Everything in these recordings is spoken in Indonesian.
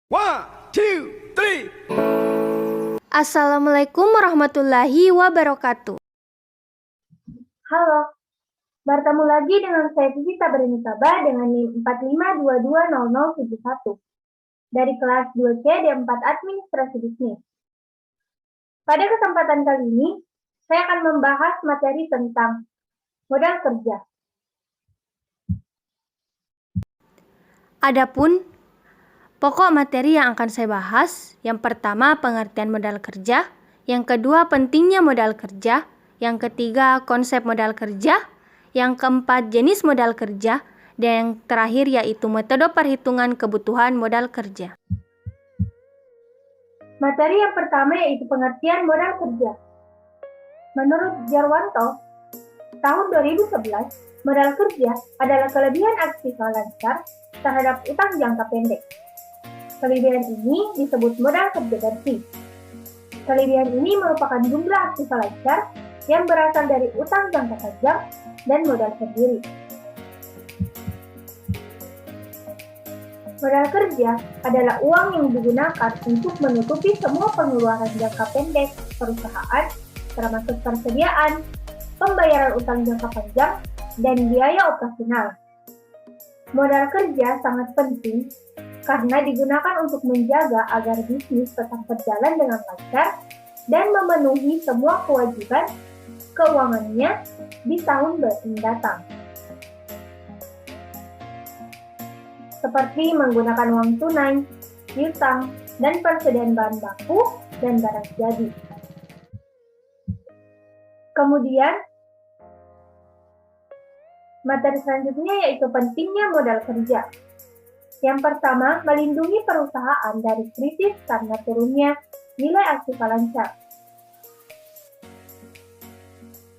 One, two, three. Assalamualaikum warahmatullahi wabarakatuh. Halo, bertemu lagi dengan saya Vivi Tabernitaba dengan NIM 45220071 dari kelas 2C D4 Administrasi Bisnis. Pada kesempatan kali ini, saya akan membahas materi tentang modal kerja. Adapun pokok materi yang akan saya bahas, yang pertama pengertian modal kerja, yang kedua pentingnya modal kerja, yang ketiga konsep modal kerja, yang keempat jenis modal kerja, dan yang terakhir yaitu metode perhitungan kebutuhan modal kerja. Materi yang pertama yaitu pengertian modal kerja. Menurut Jarwanto, tahun 2011, modal kerja adalah kelebihan aktiva lancar terhadap utang jangka pendek. Kelebihan ini disebut modal kerja bersih. Kelebihan ini merupakan jumlah aktiva lancar yang berasal dari utang jangka panjang dan modal sendiri. Modal kerja adalah uang yang digunakan untuk menutupi semua pengeluaran jangka pendek perusahaan, termasuk persediaan, pembayaran utang jangka panjang, dan biaya operasional. Modal kerja sangat penting karena digunakan untuk menjaga agar bisnis tetap berjalan dengan lancar dan memenuhi semua kewajiban keuangannya di tahun mendatang. Seperti menggunakan uang tunai, piutang, dan persediaan bahan baku dan barang jadi. Kemudian, materi selanjutnya yaitu pentingnya modal kerja. Yang pertama, melindungi perusahaan dari krisis karena turunnya nilai aktiva lancar.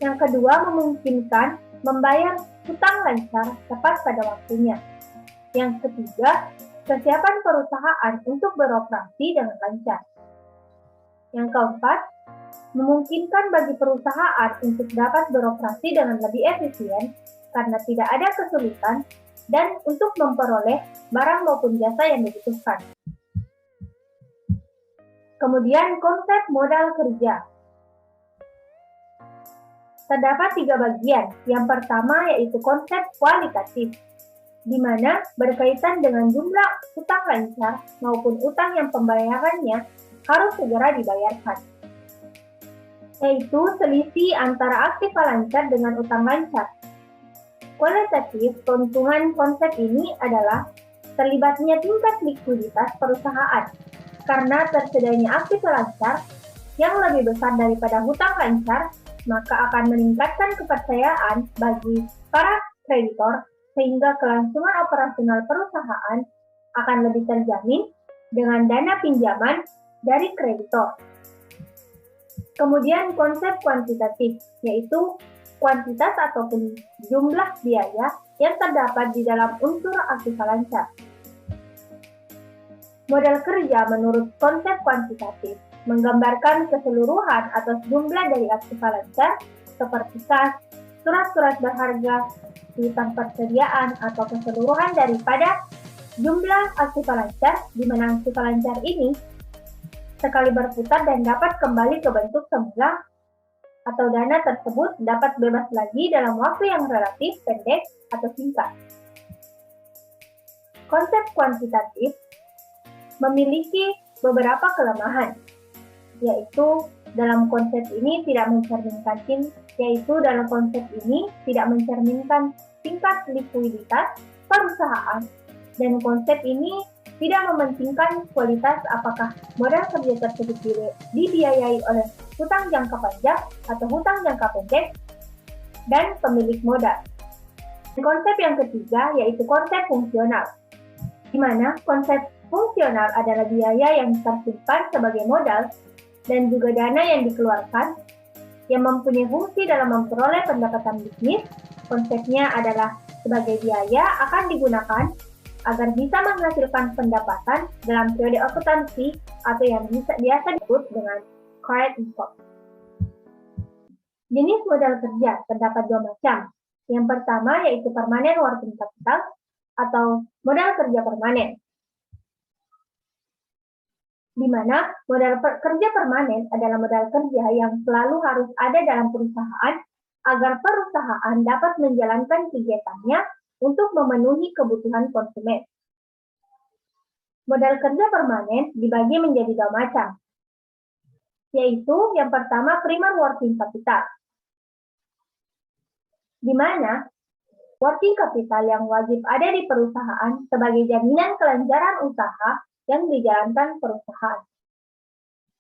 Yang kedua, memungkinkan membayar hutang lancar tepat pada waktunya. Yang ketiga, kesiapan perusahaan untuk beroperasi dengan lancar. Yang keempat, memungkinkan bagi perusahaan untuk dapat beroperasi dengan lebih efisien karena tidak ada kesulitan dan untuk memperoleh barang maupun jasa yang dibutuhkan. Kemudian konsep modal kerja. Terdapat 3 bagian. Yang pertama yaitu konsep kualitatif, di mana berkaitan dengan jumlah utang lancar maupun utang yang pembayarannya harus segera dibayarkan, yaitu selisih antara aktiva lancar dengan utang lancar. Kualitatif, keuntungan konsep ini adalah terlibatnya tingkat likuiditas perusahaan karena tersedianya aktiva lancar yang lebih besar daripada hutang lancar, maka akan meningkatkan kepercayaan bagi para kreditor sehingga kelangsungan operasional perusahaan akan lebih terjamin dengan dana pinjaman dari kreditor. Kemudian konsep kuantitatif, yaitu kuantitas ataupun jumlah biaya yang terdapat di dalam unsur aktiva lancar. Modal kerja menurut konsep kuantitatif menggambarkan keseluruhan atau jumlah dari aktiva lancar seperti kas, surat-surat berharga, piutang persediaan, atau keseluruhan daripada jumlah aktiva lancar, di mana aktiva lancar ini sekali berputar dan dapat kembali ke bentuk semula atau dana tersebut dapat bebas lagi dalam waktu yang relatif pendek atau singkat. Konsep kuantitatif memiliki beberapa kelemahan, yaitu dalam konsep ini tidak mencerminkan tingkat likuiditas perusahaan, dan konsep ini tidak mementingkan kualitas apakah modal kerja tersebut dibiayai oleh hutang jangka panjang atau hutang jangka pendek dan pemilik modal. Konsep yang ketiga yaitu konsep fungsional, di mana konsep fungsional adalah biaya yang tersimpan sebagai modal dan juga dana yang dikeluarkan yang mempunyai fungsi dalam memperoleh pendapatan bisnis. Konsepnya adalah sebagai biaya akan digunakan agar bisa menghasilkan pendapatan dalam periode akuntansi atau yang biasa disebut dengan current income. Jenis modal kerja terdapat 2 macam. Yang pertama yaitu permanent working capital atau modal kerja permanen. di mana modal kerja permanen adalah modal kerja yang selalu harus ada dalam perusahaan agar perusahaan dapat menjalankan kegiatannya untuk memenuhi kebutuhan konsumen. Modal kerja permanen dibagi menjadi dua macam, yaitu yang pertama primary working capital, di mana working capital yang wajib ada di perusahaan sebagai jaminan kelancaran usaha yang dijalankan perusahaan.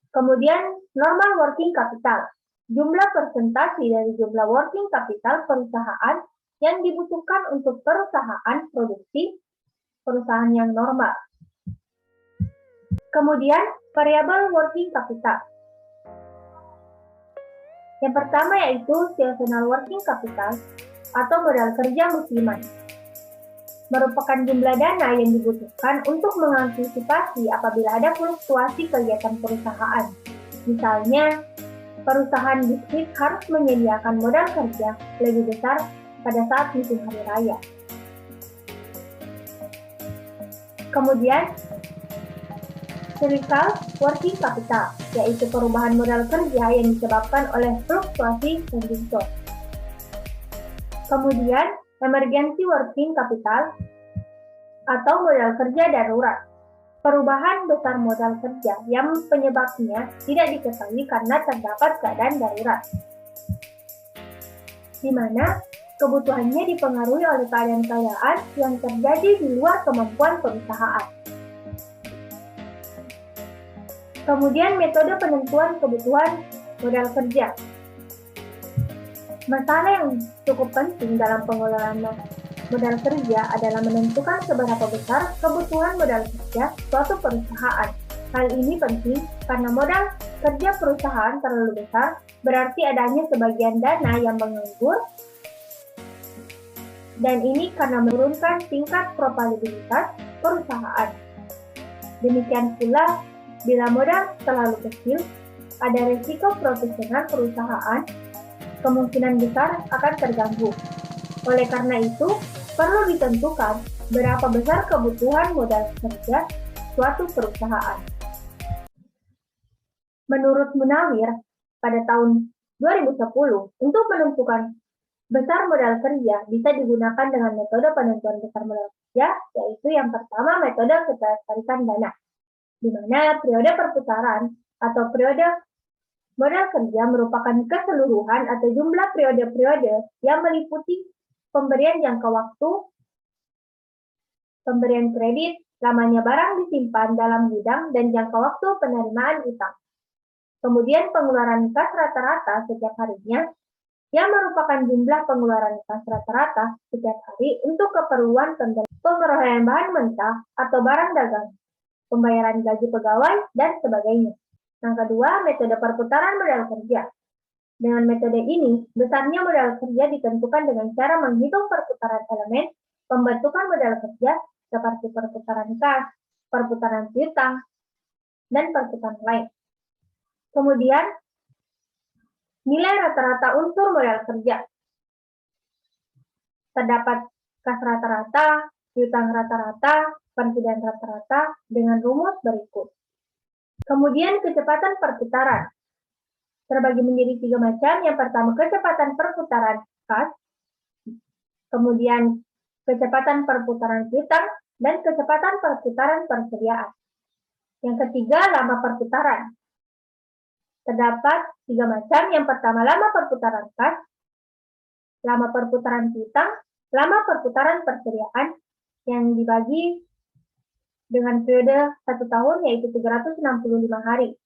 Kemudian, normal working capital, jumlah persentase dari jumlah working capital perusahaan yang dibutuhkan untuk perusahaan produksi, perusahaan yang normal. Kemudian, variable working capital. Yang pertama yaitu seasonal working capital atau modal kerja musiman. Merupakan jumlah dana yang dibutuhkan untuk mengantisipasi apabila ada fluktuasi kegiatan perusahaan. Misalnya, perusahaan bisnis harus menyediakan modal kerja lebih besar pada saat musim hari raya. Kemudian, cyclical working capital, yaitu perubahan modal kerja yang disebabkan oleh fluktuasi funding source. Kemudian, emergency working capital atau modal kerja darurat. Perubahan besar modal kerja yang penyebabnya tidak diketahui karena terdapat keadaan darurat, di mana kebutuhannya dipengaruhi oleh keadaan-keadaan yang terjadi di luar kemampuan perusahaan. Kemudian metode penentuan kebutuhan modal kerja. Masalah yang cukup penting dalam pengelolaan modal kerja adalah menentukan seberapa besar kebutuhan modal kerja suatu perusahaan. Hal ini penting karena modal kerja perusahaan terlalu besar, berarti adanya sebagian dana yang menganggur, dan ini karena menurunkan tingkat probabilitas perusahaan. Demikian pula, bila modal terlalu kecil, ada risiko profesional perusahaan kemungkinan besar akan terganggu. Oleh karena itu, perlu ditentukan berapa besar kebutuhan modal kerja suatu perusahaan. Menurut Munawir, pada tahun 2010, untuk menentukan besar modal kerja bisa digunakan dengan metode penentuan besar modal kerja, yaitu yang pertama metode ketertarikan dana, di mana periode perputaran atau periode modal kerja merupakan keseluruhan atau jumlah periode-periode yang meliputi pemberian jangka waktu, pemberian kredit, lamanya barang disimpan dalam gudang, dan jangka waktu penerimaan utang. Kemudian pengeluaran kas rata-rata setiap harinya, yang merupakan jumlah pengeluaran kas rata-rata setiap hari untuk keperluan pemrograman bahan mentah atau barang dagang, pembayaran gaji pegawai, dan sebagainya. Yang kedua, metode perputaran modal kerja. Dengan metode ini, besarnya modal kerja ditentukan dengan cara menghitung perputaran elemen pembentukan modal kerja seperti perputaran kas, perputaran piutang, dan perputaran lain. Kemudian, nilai rata-rata unsur modal kerja. Terdapat kas rata-rata, piutang rata-rata, pensiunan rata-rata dengan rumus berikut. Kemudian kecepatan perputaran terbagi menjadi 3 macam. Yang pertama kecepatan perputaran kas, kemudian kecepatan perputaran piutang, dan kecepatan perputaran persediaan. Yang ketiga lama perputaran. Terdapat 3 macam. Yang pertama lama perputaran kas, lama perputaran piutang, lama perputaran persediaan yang dibagi dengan periode 1 tahun yaitu 365 hari.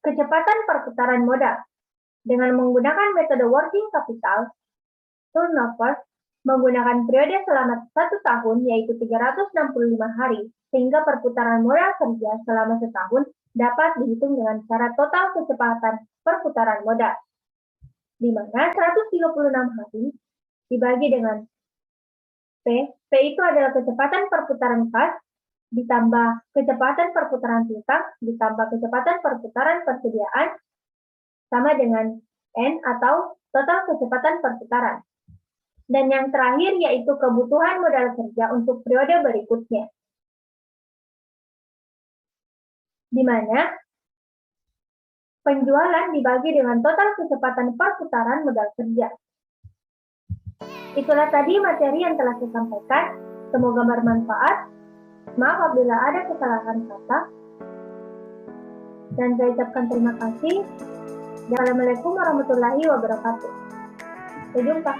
Kecepatan perputaran modal. Dengan menggunakan metode working capital, turnover menggunakan periode selama 1 tahun yaitu 365 hari, sehingga perputaran modal kerja selama setahun dapat dihitung dengan cara total kecepatan perputaran modal, di mana 136 hari dibagi dengan P itu adalah kecepatan perputaran kas, ditambah kecepatan perputaran piutang, ditambah kecepatan perputaran persediaan, sama dengan N atau total kecepatan perputaran. Dan yang terakhir yaitu kebutuhan modal kerja untuk periode berikutnya. di mana penjualan dibagi dengan total kecepatan perputaran modal kerja. Itulah tadi materi yang telah saya sampaikan. Semoga bermanfaat. Maaf apabila ada kesalahan kata. Dan saya ucapkan terima kasih. Assalamualaikum warahmatullahi wabarakatuh. Sampai jumpa.